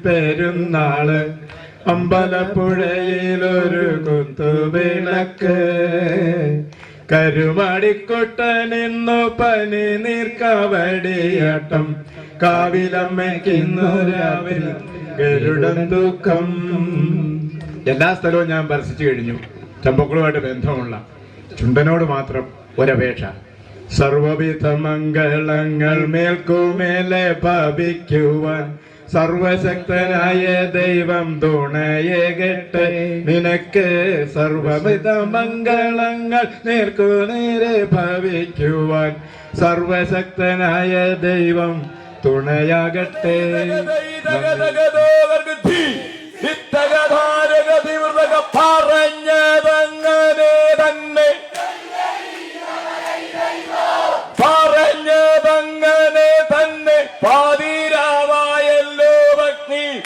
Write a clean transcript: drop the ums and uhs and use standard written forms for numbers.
പെരുന്നാള് അമ്പലപ്പുഴയിലൊരു കുത്തുവിളക്ക് കരുമാടിക്കൊട്ടനിന്നു പനി നീർക്കാവടിയാട്ടം കാവിലമ്മയ്ക്കിന്നു രാവിലെ ഗരുഡൻ ദുഃഖം. എല്ലാ സ്ഥലവും ഞാൻ ദർശിച്ചു കഴിഞ്ഞു. ചമ്പക്കുളമായിട്ട് ബന്ധമുള്ള ചുണ്ടനോട് മാത്രം ഒരപേക്ഷ. സർവവിധ മംഗളങ്ങൾ മേൽക്കുമേലെ ഭവിക്കുവാൻ സർവശക്തനായ ദൈവം തുണയേകട്ടെ നിനക്ക്. സർവവിധ മംഗളങ്ങൾ നേർക്കുനേരെ ഭവിക്കുവാൻ സർവശക്തനായ ദൈവം തുണയാകട്ടെ.